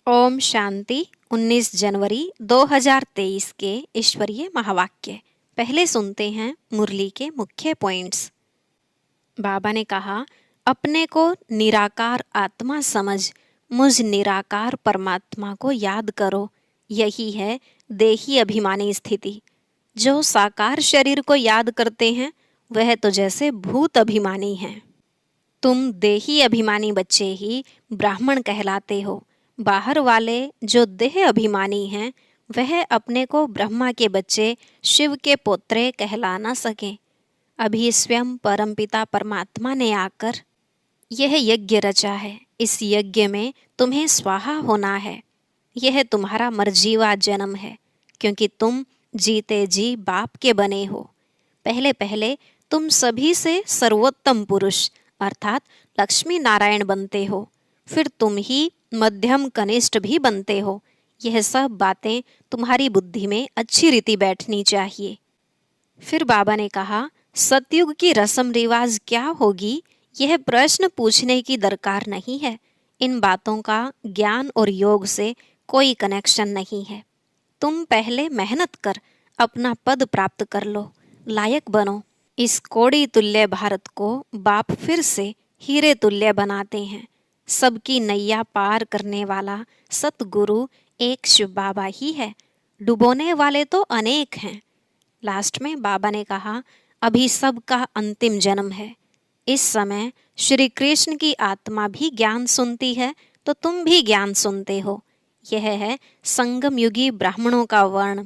ओम शांति। 19 जनवरी 2023 के ईश्वरीय महावाक्य। पहले सुनते हैं मुरली के मुख्य पॉइंट्स। बाबा ने कहा, अपने को निराकार आत्मा समझ मुझ निराकार परमात्मा को याद करो। यही है देही अभिमानी स्थिति। जो साकार शरीर को याद करते हैं वह तो जैसे भूत अभिमानी हैं। तुम देही अभिमानी बच्चे ही ब्राह्मण कहलाते हो। बाहर वाले जो देह अभिमानी हैं वह अपने को ब्रह्मा के बच्चे शिव के पोत्रे कहला न सकें। अभी स्वयं परमपिता परमात्मा ने आकर यह यज्ञ रचा है। इस यज्ञ में तुम्हें स्वाहा होना है। यह तुम्हारा मरजीवा जन्म है, क्योंकि तुम जीते जी बाप के बने हो। पहले पहले तुम सभी से सर्वोत्तम पुरुष अर्थात लक्ष्मी नारायण बनते हो, फिर तुम ही मध्यम कनिष्ठ भी बनते हो। यह सब बातें तुम्हारी बुद्धि में अच्छी रीति बैठनी चाहिए। फिर बाबा ने कहा, सतयुग की रस्म रिवाज क्या होगी यह प्रश्न पूछने की दरकार नहीं है। इन बातों का ज्ञान और योग से कोई कनेक्शन नहीं है। तुम पहले मेहनत कर अपना पद प्राप्त कर लो, लायक बनो। इस कोड़ी तुल्य भारत को बाप फिर से हीरे तुल्य बनाते हैं। सबकी नैया पार करने वाला सतगुरु एक शिव बाबा ही है। डुबोने वाले तो अनेक हैं। लास्ट में बाबा ने कहा, अभी सबका अंतिम जन्म है। इस समय श्री कृष्ण की आत्मा भी ज्ञान सुनती है, तो तुम भी ज्ञान सुनते हो। यह है संगम युगी ब्राह्मणों का वर्ण।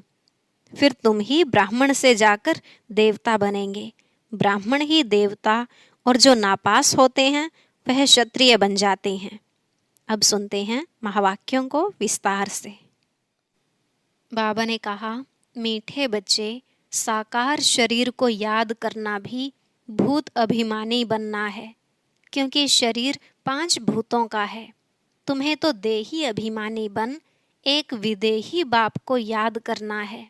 फिर तुम ही ब्राह्मण से जाकर देवता बनेंगे। ब्राह्मण ही देवता, और जो नापास होते हैं वह क्षत्रिय बन जाते हैं। अब सुनते हैं महावाक्यों को विस्तार से। बाबा ने कहा, मीठे बच्चे, साकार शरीर को याद करना भी भूत अभिमानी बनना है, क्योंकि शरीर 5 भूतों का है। तुम्हें तो देही अभिमानी बन एक विदेही बाप को याद करना है।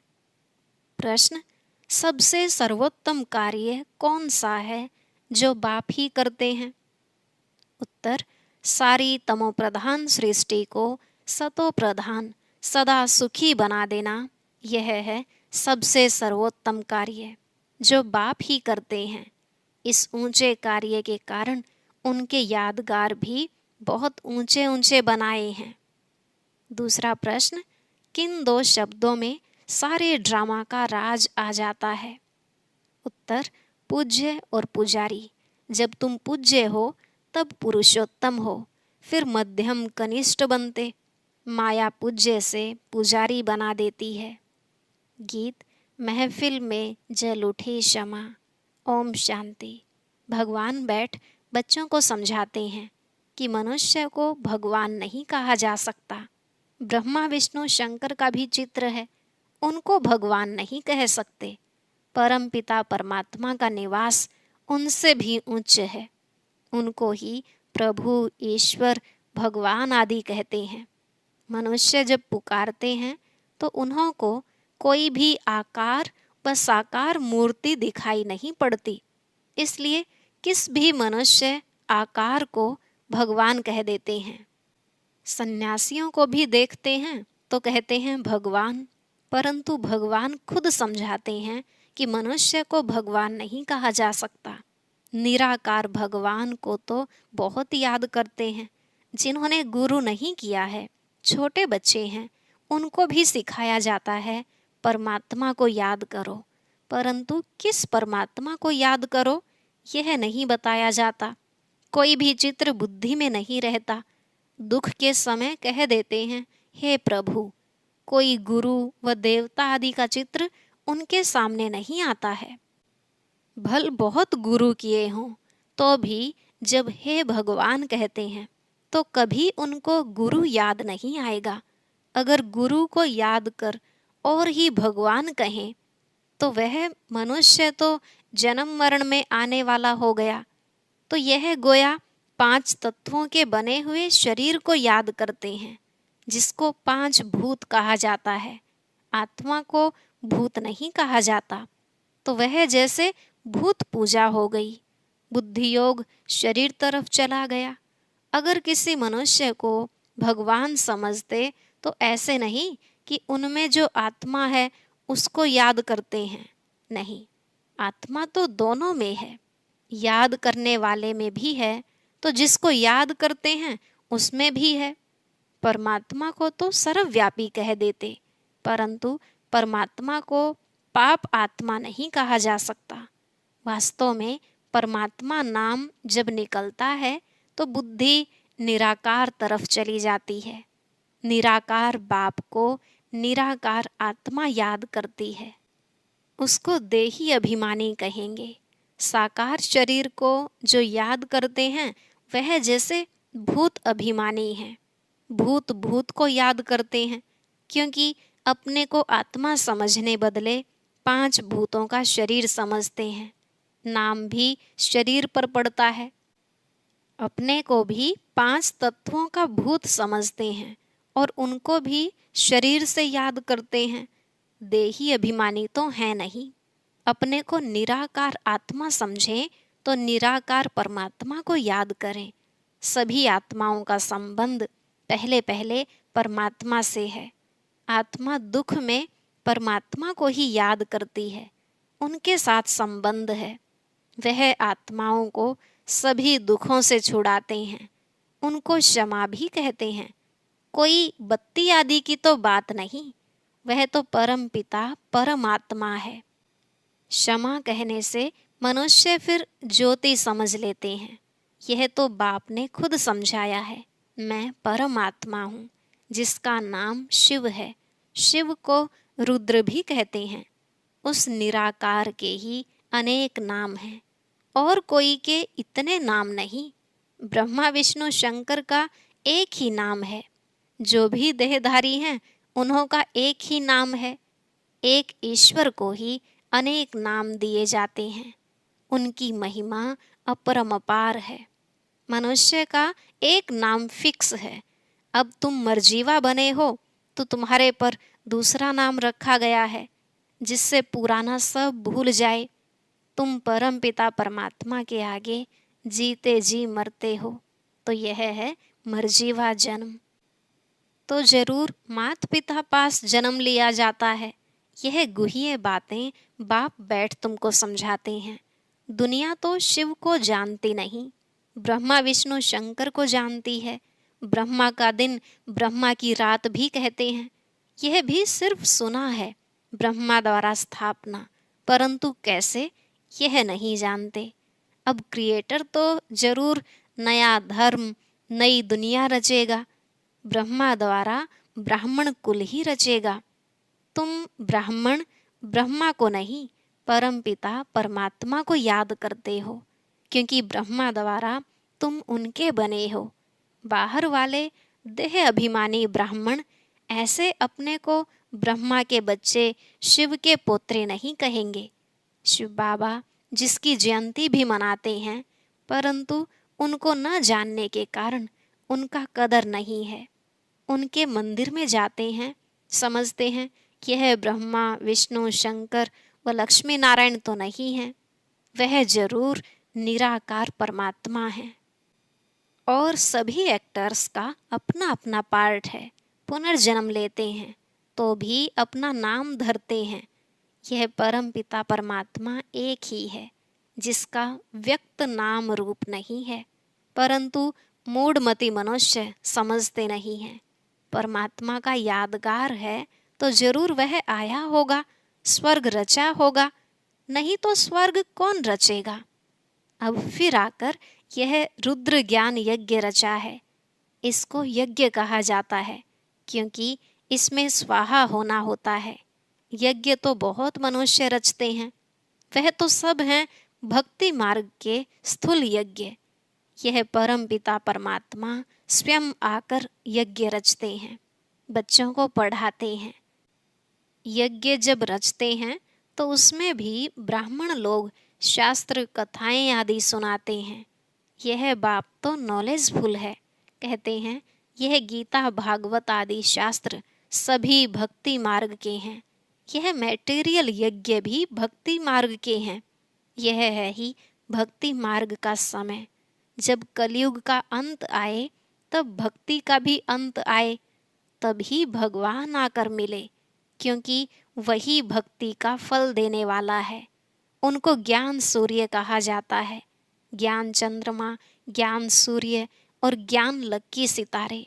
प्रश्न, सबसे सर्वोत्तम कार्य कौन सा है जो बाप ही करते हैं? उत्तर, सारी तमोप्रधान सृष्टि को सतो प्रधान सदा सुखी बना देना, यह है सबसे सर्वोत्तम कार्य जो बाप ही करते हैं। इस ऊंचे कार्य के कारण उनके यादगार भी बहुत ऊंचे ऊंचे बनाए हैं। दूसरा प्रश्न, किन 2 शब्दों में सारे ड्रामा का राज आ जाता है? उत्तर, पूज्य और पुजारी। जब तुम पूज्य हो तब पुरुषोत्तम हो, फिर मध्यम कनिष्ठ बनते। माया पूज्य से पुजारी बना देती है। गीत, महफिल में जल उठी क्षमा। ओम शांति। भगवान बैठ बच्चों को समझाते हैं कि मनुष्य को भगवान नहीं कहा जा सकता। ब्रह्मा विष्णु शंकर का भी चित्र है, उनको भगवान नहीं कह सकते। परमपिता परमात्मा का निवास उनसे भी उच्च है। उनको ही प्रभु, ईश्वर, भगवान आदि कहते हैं। मनुष्य जब पुकारते हैं तो उन्हों को कोई भी आकार व साकार मूर्ति दिखाई नहीं पड़ती, इसलिए किस भी मनुष्य आकार को भगवान कह देते हैं। सन्यासियों को भी देखते हैं तो कहते हैं भगवान, परंतु भगवान खुद समझाते हैं कि मनुष्य को भगवान नहीं कहा जा सकता। निराकार भगवान को तो बहुत याद करते हैं। जिन्होंने गुरु नहीं किया है, छोटे बच्चे हैं, उनको भी सिखाया जाता है परमात्मा को याद करो, परंतु किस परमात्मा को याद करो यह नहीं बताया जाता। कोई भी चित्र बुद्धि में नहीं रहता। दुख के समय कह देते हैं, हे प्रभु। कोई गुरु व देवता आदि का चित्र उनके सामने नहीं आता है। भल बहुत गुरु किए हों तो भी जब हे भगवान कहते हैं तो कभी उनको गुरु याद नहीं आएगा। अगर गुरु को याद कर और ही भगवान कहें तो वह मनुष्य तो जन्म मरण में आने वाला हो गया। तो यह गोया 5 तत्वों के बने हुए शरीर को याद करते हैं, जिसको 5 भूत कहा जाता है। आत्मा को भूत नहीं कहा जाता। तो वह जैसे भूत पूजा हो गई। बुद्धि योग शरीर तरफ चला गया। अगर किसी मनुष्य को भगवान समझते तो ऐसे नहीं कि उनमें जो आत्मा है उसको याद करते हैं। नहीं, आत्मा तो दोनों में है, याद करने वाले में भी है, तो जिसको याद करते हैं उसमें भी है। परमात्मा को तो सर्वव्यापी कह देते, परंतु परमात्मा को पाप आत्मा नहीं कहा जा सकता। वास्तव में परमात्मा नाम जब निकलता है तो बुद्धि निराकार तरफ चली जाती है। निराकार बाप को निराकार आत्मा याद करती है, उसको देही अभिमानी कहेंगे। साकार शरीर को जो याद करते हैं वह जैसे भूत अभिमानी हैं। भूत भूत को याद करते हैं, क्योंकि अपने को आत्मा समझने बदले 5 भूतों का शरीर समझते हैं। नाम भी शरीर पर पड़ता है। अपने को भी 5 तत्वों का भूत समझते हैं और उनको भी शरीर से याद करते हैं। देही अभिमानी तो है नहीं। अपने को निराकार आत्मा समझें तो निराकार परमात्मा को याद करें। सभी आत्माओं का संबंध पहले पहले परमात्मा से है। आत्मा दुख में परमात्मा को ही याद करती है, उनके साथ संबंध है। वह आत्माओं को सभी दुखों से छुड़ाते हैं, उनको क्षमा भी कहते हैं। कोई बत्ती आदि की तो बात नहीं, वह तो परम पिता परमात्मा है। क्षमा कहने से मनुष्य फिर ज्योति समझ लेते हैं। यह तो बाप ने खुद समझाया है, मैं परमात्मा हूँ, जिसका नाम शिव है। शिव को रुद्र भी कहते हैं। उस निराकार के ही अनेक नाम हैं, और कोई के इतने नाम नहीं। ब्रह्मा विष्णु शंकर का एक ही नाम है। जो भी देहधारी हैं उन्हों का एक ही नाम है। एक ईश्वर को ही अनेक नाम दिए जाते हैं। उनकी महिमा अपरंपार है। मनुष्य का एक नाम फिक्स है। अब तुम मरजीवा बने हो तो तुम्हारे पर दूसरा नाम रखा गया है, जिससे पुराना सब भूल जाए। तुम परम पिता परमात्मा के आगे जीते जी मरते हो, तो यह है मरजीवा जन्म। तो जरूर माता पिता पास जन्म लिया जाता है। यह गुह्य बातें बाप बैठ तुमको समझाते हैं। दुनिया तो शिव को जानती नहीं, ब्रह्मा विष्णु शंकर को जानती है। ब्रह्मा का दिन ब्रह्मा की रात भी कहते हैं। यह भी सिर्फ सुना है, ब्रह्मा द्वारा स्थापना, परंतु कैसे यह नहीं जानते। अब क्रिएटर तो जरूर नया धर्म नई दुनिया रचेगा। ब्रह्मा द्वारा ब्राह्मण कुल ही रचेगा। तुम ब्राह्मण ब्रह्मा को नहीं, परम पिता परमात्मा को याद करते हो, क्योंकि ब्रह्मा द्वारा तुम उनके बने हो। बाहर वाले देह अभिमानी ब्राह्मण ऐसे अपने को ब्रह्मा के बच्चे शिव के पोत्रे नहीं कहेंगे। शिव बाबा जिसकी जयंती भी मनाते हैं, परंतु उनको न जानने के कारण उनका कदर नहीं है। उनके मंदिर में जाते हैं, समझते हैं कि यह ब्रह्मा विष्णु शंकर व लक्ष्मी नारायण तो नहीं है, वह जरूर निराकार परमात्मा है। और सभी एक्टर्स का अपना अपना पार्ट है। पुनर्जन्म लेते हैं तो भी अपना नाम धरते हैं। यह परम पिता परमात्मा एक ही है, जिसका व्यक्त नाम रूप नहीं है, परंतु मूढ़मति मनुष्य समझते नहीं हैं। परमात्मा का यादगार है तो जरूर वह आया होगा, स्वर्ग रचा होगा, नहीं तो स्वर्ग कौन रचेगा। अब फिर आकर यह रुद्र ज्ञान यज्ञ रचा है। इसको यज्ञ कहा जाता है, क्योंकि इसमें स्वाहा होना होता है। यज्ञ तो बहुत मनुष्य रचते हैं, वह तो सब हैं भक्ति मार्ग के स्थूल यज्ञ। यह परम पिता परमात्मा स्वयं आकर यज्ञ रचते हैं, बच्चों को पढ़ाते हैं। यज्ञ जब रचते हैं तो उसमें भी ब्राह्मण लोग शास्त्र कथाएं आदि सुनाते हैं। यह बाप तो नॉलेजफुल है, कहते हैं यह गीता भागवत आदि शास्त्र सभी भक्ति मार्ग के हैं। यह मैटेरियल यज्ञ भी भक्ति मार्ग के हैं। यह है ही भक्ति मार्ग का समय। जब कलयुग का अंत आए तब भक्ति का भी अंत आए, तभी भगवान आकर मिले, क्योंकि वही भक्ति का फल देने वाला है। उनको ज्ञान सूर्य कहा जाता है। ज्ञान चंद्रमा, ज्ञान सूर्य और ज्ञान लक्की सितारे।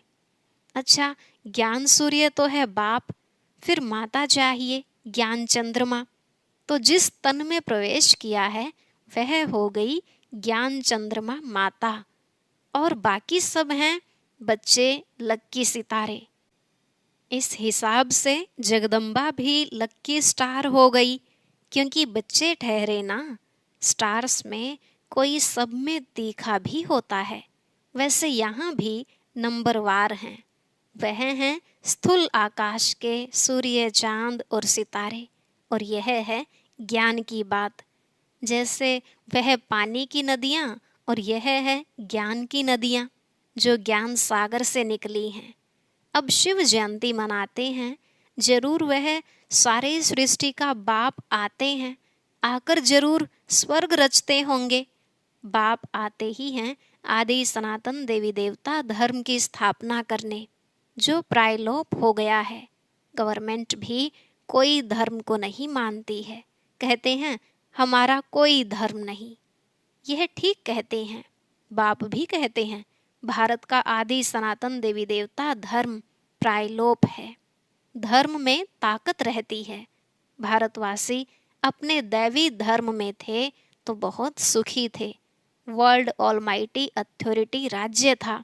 अच्छा, ज्ञान सूर्य तो है बाप, फिर माता चाहिए ज्ञान चंद्रमा। तो जिस तन में प्रवेश किया है वह हो गई ज्ञान चंद्रमा माता, और बाकी सब हैं बच्चे लक्की सितारे। इस हिसाब से जगदम्बा भी लक्की स्टार हो गई, क्योंकि बच्चे ठहरे ना। स्टार्स में कोई सब में तीखा भी होता है। वैसे यहाँ भी नंबरवार हैं। वह हैं स्थूल आकाश के सूर्य, चांद और सितारे, और यह है ज्ञान की बात। जैसे वह पानी की नदियाँ और यह है ज्ञान की नदियाँ, जो ज्ञान सागर से निकली हैं। अब शिव जयंती मनाते हैं, जरूर वह सारे सृष्टि का बाप आते हैं, आकर जरूर स्वर्ग रचते होंगे। बाप आते ही हैं आदि सनातन देवी देवता धर्म की स्थापना करने, जो प्रायलोप हो गया है। गवर्नमेंट भी कोई धर्म को नहीं मानती है, कहते हैं हमारा कोई धर्म नहीं। यह ठीक कहते हैं। बाप भी कहते हैं भारत का आदि सनातन देवी देवता धर्म प्रायलोप है। धर्म में ताकत रहती है। भारतवासी अपने दैवी धर्म में थे तो बहुत सुखी थे। वर्ल्ड ऑलमाइटी अथॉरिटी राज्य था,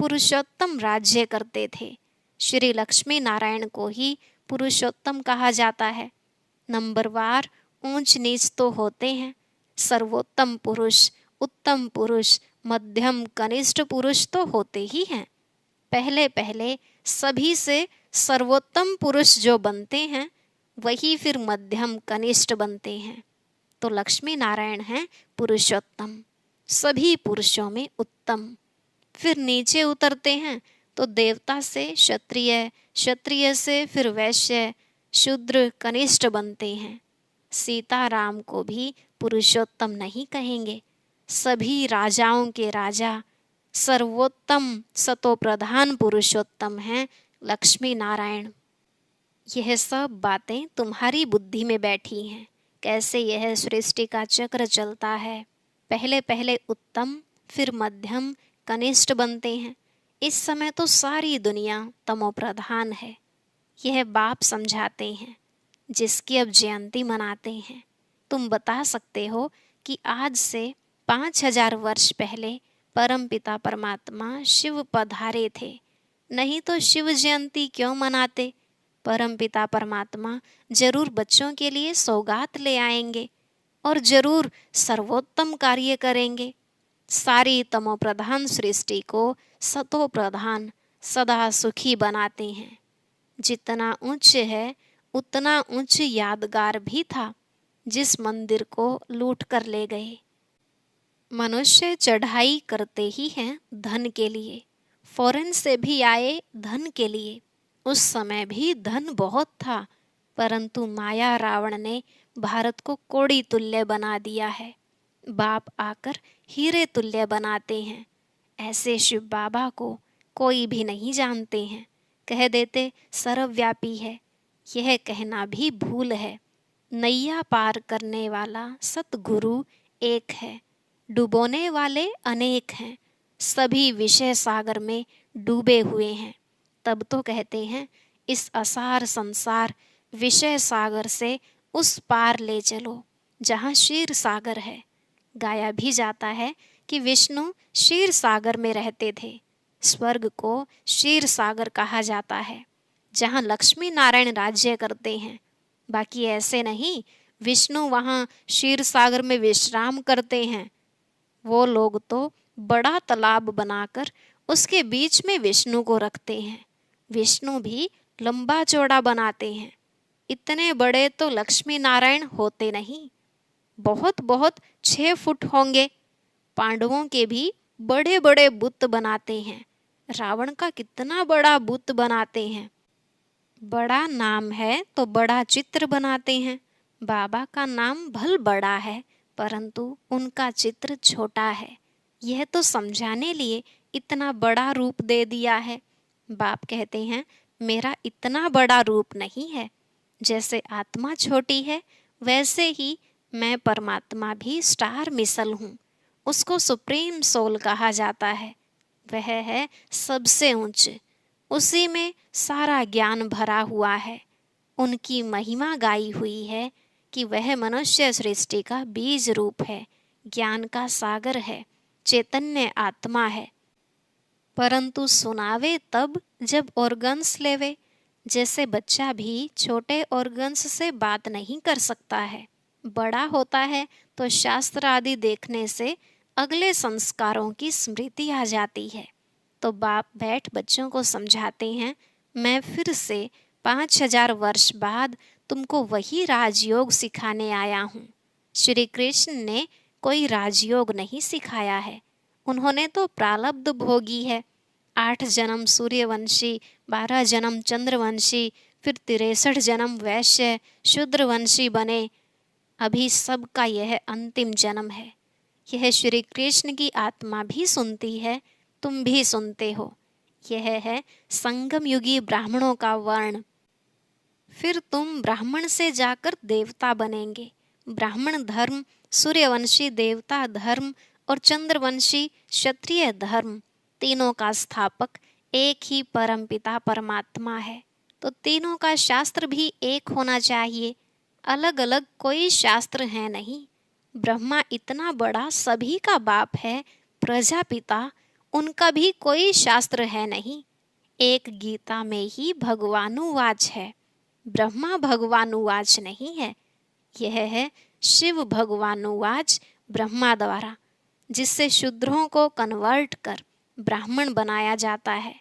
पुरुषोत्तम राज्य करते थे। श्री लक्ष्मी नारायण को ही पुरुषोत्तम कहा जाता है। नंबरवार ऊंच नीच तो होते हैं, सर्वोत्तम पुरुष, उत्तम पुरुष, मध्यम कनिष्ठ पुरुष तो होते ही हैं। पहले पहले सभी से सर्वोत्तम पुरुष जो बनते हैं वही फिर मध्यम कनिष्ठ बनते हैं। तो लक्ष्मी नारायण हैं पुरुषोत्तम, सभी पुरुषों में उत्तम। फिर नीचे उतरते हैं तो देवता से क्षत्रिय, क्षत्रिय से फिर वैश्य, शूद्र, कनिष्ठ बनते हैं। सीताराम को भी पुरुषोत्तम नहीं कहेंगे, सभी राजाओं के राजा, सर्वोत्तम सतोप्रधान पुरुषोत्तम हैं लक्ष्मी नारायण। यह सब बातें तुम्हारी बुद्धि में बैठी हैं, कैसे यह सृष्टि का चक्र चलता है। पहले पहले उत्तम, फिर मध्यम, कनिष्ठ बनते हैं। इस समय तो सारी दुनिया तमोप्रधान है। यह बाप समझाते हैं, जिसकी अब जयंती मनाते हैं। तुम बता सकते हो कि आज से 5000 वर्ष पहले परमपिता परमात्मा शिव पधारे थे, नहीं तो शिव जयंती क्यों मनाते। परमपिता परमात्मा जरूर बच्चों के लिए सौगात ले आएंगे और जरूर सर्वोत्तम कार्य करेंगे। सारी तमोप्रधान सृष्टि को सतोप्रधान, सदा सुखी बनाते हैं। जितना उच्च है उतना उच्च यादगार भी था, जिस मंदिर को लूट कर ले गए। मनुष्य चढ़ाई करते ही हैं धन के लिए, फॉरेन से भी आए धन के लिए। उस समय भी धन बहुत था, परंतु माया रावण ने भारत को कोड़ी तुल्य बना दिया है। बाप आकर हीरे तुल्य बनाते हैं। ऐसे शिव बाबा को कोई भी नहीं जानते हैं, कह देते सर्वव्यापी है। यह कहना भी भूल है। नैया पार करने वाला सतगुरु एक है, डुबोने वाले अनेक हैं। सभी विषय सागर में डूबे हुए हैं। तब तो कहते हैं इस असार संसार विषय सागर से उस पार ले चलो जहाँ क्षीर सागर है। गाया भी जाता है कि विष्णु क्षीर सागर में रहते थे। स्वर्ग को क्षीर सागर कहा जाता है, जहाँ लक्ष्मी नारायण राज्य करते हैं। बाकी ऐसे नहीं विष्णु वहाँ क्षीर सागर में विश्राम करते हैं। वो लोग तो बड़ा तालाब बनाकर उसके बीच में विष्णु को रखते हैं। विष्णु भी लंबा चौड़ा बनाते हैं। इतने बड़े तो लक्ष्मी नारायण होते नहीं, बहुत बहुत 6 फुट होंगे। पांडवों के भी बड़े बड़े बुत बनाते हैं। रावण का कितना बड़ा बुत बनाते हैं। बड़ा नाम है तो बड़ा चित्र बनाते हैं। बाबा का नाम भल बड़ा है, परंतु उनका चित्र छोटा है। यह तो समझाने लिए इतना बड़ा रूप दे दिया है। बाप कहते हैं, मेरा इतना बड़ा रूप नहीं है। जैसे आत्मा छोटी है, वैसे ही मैं परमात्मा भी स्टार मिसल हूँ। उसको सुप्रीम सोल कहा जाता है। वह है सबसे ऊंचे, उसी में सारा ज्ञान भरा हुआ है। उनकी महिमा गाई हुई है कि वह मनुष्य सृष्टि का बीज रूप है, ज्ञान का सागर है, चैतन्य आत्मा है। परंतु सुनावे तब जब ऑर्गन्स लेवे। जैसे बच्चा भी छोटे ऑर्गन्स से बात नहीं कर सकता है। बड़ा होता है तो शास्त्र आदि देखने से अगले संस्कारों की स्मृति आ जाती है। तो बाप बैठ बच्चों को समझाते हैं, मैं फिर से 5000 वर्ष बाद तुमको वही राजयोग सिखाने आया हूँ। श्री कृष्ण ने कोई राजयोग नहीं सिखाया है। उन्होंने तो प्रारब्ध भोगी है। 8 जन्म सूर्यवंशी, 12 जन्म चंद्रवंशी, फिर 63 जन्म वैश्य शूद्रवंशी बने। अभी सबका यह अंतिम जन्म है। यह श्री कृष्ण की आत्मा भी सुनती है, तुम भी सुनते हो। यह है संगम युगी ब्राह्मणों का वर्ण। फिर तुम ब्राह्मण से जाकर देवता बनेंगे। ब्राह्मण धर्म, सूर्यवंशी देवता धर्म और चंद्रवंशी क्षत्रिय धर्म, तीनों का स्थापक एक ही परमपिता परमात्मा है। तो तीनों का शास्त्र भी एक होना चाहिए। अलग अलग कोई शास्त्र है नहीं। ब्रह्मा इतना बड़ा सभी का बाप है, प्रजापिता, उनका भी कोई शास्त्र है नहीं। एक गीता में ही भगवानुवाच है, ब्रह्मा भगवानुवाच नहीं है। यह है शिव भगवानुवाच ब्रह्मा द्वारा, जिससे शूद्रों को कन्वर्ट कर ब्राह्मण बनाया जाता है।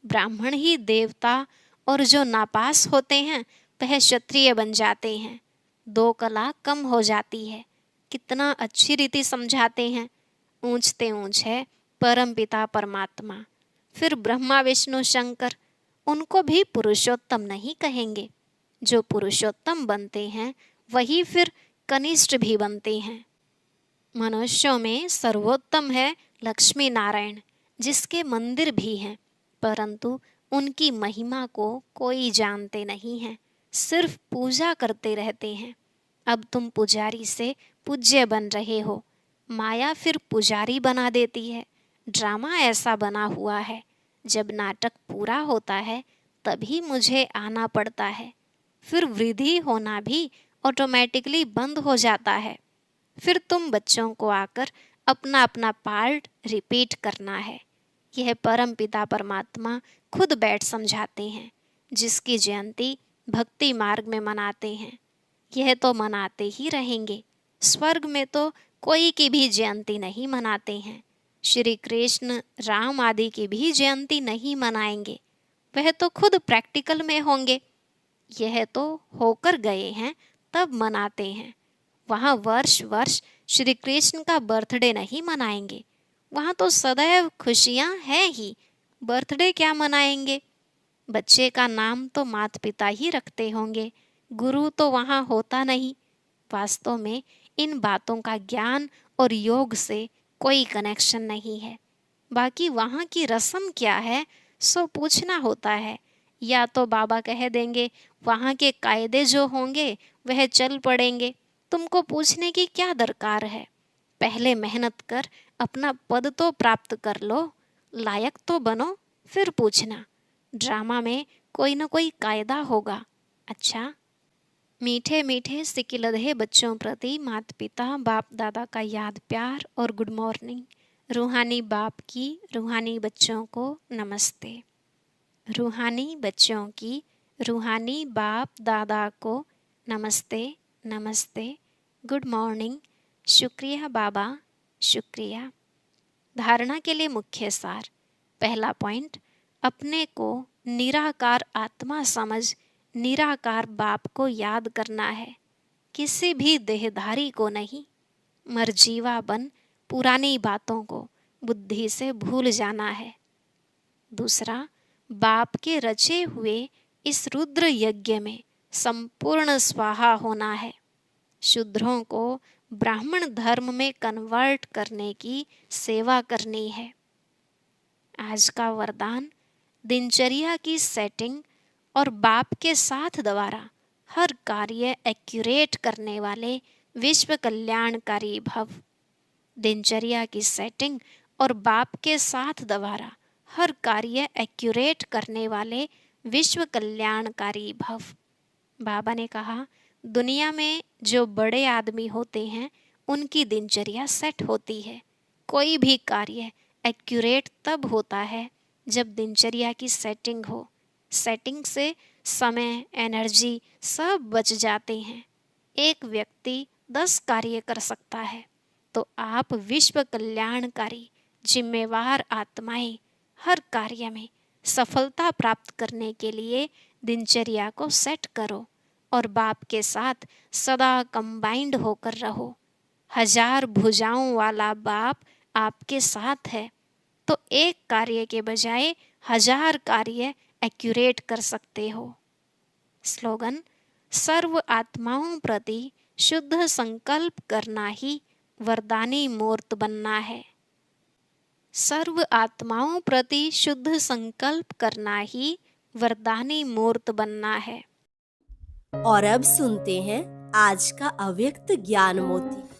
ब्राह्मण ही देवता, और जो नापास होते हैं वह क्षत्रिय बन जाते हैं। 2 कला कम हो जाती है। कितना अच्छी रीति समझाते हैं। ऊंचते ऊंच है परमपिता परमात्मा। फिर ब्रह्मा विष्णु शंकर, उनको भी पुरुषोत्तम नहीं कहेंगे। जो पुरुषोत्तम बनते हैं वही फिर कनिष्ठ भी बनते हैं। मनुष्यों में सर्वोत्तम है लक्ष्मी नारायण, जिसके मंदिर भी हैं, परंतु उनकी महिमा को कोई जानते नहीं है, सिर्फ पूजा करते रहते हैं। अब तुम पुजारी से पूज्य बन रहे हो। माया फिर पुजारी बना देती है। ड्रामा ऐसा बना हुआ है, जब नाटक पूरा होता है तभी मुझे आना पड़ता है। फिर वृद्धि होना भी ऑटोमेटिकली बंद हो जाता है। फिर तुम बच्चों को आकर अपना अपना पार्ट रिपीट करना है। यह परम पिता परमात्मा खुद बैठ समझाते हैं, जिसकी जयंती भक्ति मार्ग में मनाते हैं। यह तो मनाते ही रहेंगे। स्वर्ग में तो कोई की भी जयंती नहीं मनाते हैं। श्री कृष्ण राम आदि की भी जयंती नहीं मनाएंगे। वह तो खुद प्रैक्टिकल में होंगे। यह तो होकर गए हैं तब मनाते हैं। वहाँ वर्ष वर्ष श्री कृष्ण का बर्थडे नहीं मनाएंगे। वहाँ तो सदैव खुशियाँ हैं ही। बर्थडे क्या मनाएंगे? बच्चे का नाम तो माता पिता ही रखते होंगे, गुरु तो वहाँ होता नहीं। वास्तव में इन बातों का ज्ञान और योग से कोई कनेक्शन नहीं है। बाकी वहाँ की रस्म क्या है सो पूछना होता है, या तो बाबा कह देंगे वहाँ के कायदे जो होंगे वह चल पड़ेंगे। तुमको पूछने की क्या दरकार है? पहले मेहनत कर अपना पद तो प्राप्त कर लो, लायक तो बनो, फिर पूछना। ड्रामा में कोई न कोई कायदा होगा। अच्छा, मीठे मीठे सिकिलधे बच्चों प्रति माता पिता बाप दादा का याद प्यार और गुड मॉर्निंग। रूहानी बाप की रूहानी बच्चों को नमस्ते। रूहानी बच्चों की रूहानी बाप दादा को नमस्ते नमस्ते, गुड मॉर्निंग, शुक्रिया बाबा, शुक्रिया। धारणा के लिए मुख्य सार। पहला पॉइंट, अपने को निराकार आत्मा समझ निराकार बाप को याद करना है, किसी भी देहधारी को नहीं। मरजीवा बन पुरानी बातों को बुद्धि से भूल जाना है। दूसरा, बाप के रचे हुए इस रुद्र यज्ञ में संपूर्ण स्वाहा होना है। शूद्रों को ब्राह्मण धर्म में कन्वर्ट करने की सेवा करनी है। आज का वरदान दिनचर्या की सेटिंग और बाप के साथ द्वारा हर कार्य एक्यूरेट करने वाले विश्व कल्याणकारी भव। दिनचर्या की सेटिंग और बाप के साथ द्वारा हर कार्य एक्यूरेट करने वाले विश्व कल्याणकारी भव। बाबा ने कहा, दुनिया में जो बड़े आदमी होते हैं उनकी दिनचर्या सेट होती है। कोई भी कार्य एक्यूरेट तब होता है जब दिनचर्या की सेटिंग हो। सेटिंग से समय, एनर्जी सब बच जाते हैं। एक व्यक्ति 10 कार्य कर सकता है, तो आप विश्व कल्याणकारी जिम्मेवार आत्माएं हर कार्य में सफलता प्राप्त करने के लिए दिनचर्या को सेट करो और बाप के साथ सदा कंबाइंड होकर रहो। 1000 भुजाओं वाला बाप आपके साथ है, तो एक कार्य के बजाय 1000 कार्य एक्यूरेट कर सकते हो। स्लोगन, सर्व आत्माओं प्रति शुद्ध संकल्प करना ही वरदानी मूर्त बनना है। सर्व आत्माओं प्रति शुद्ध संकल्प करना ही वरदानी मूर्त बनना है। और अब सुनते हैं आज का अव्यक्त ज्ञान मोती।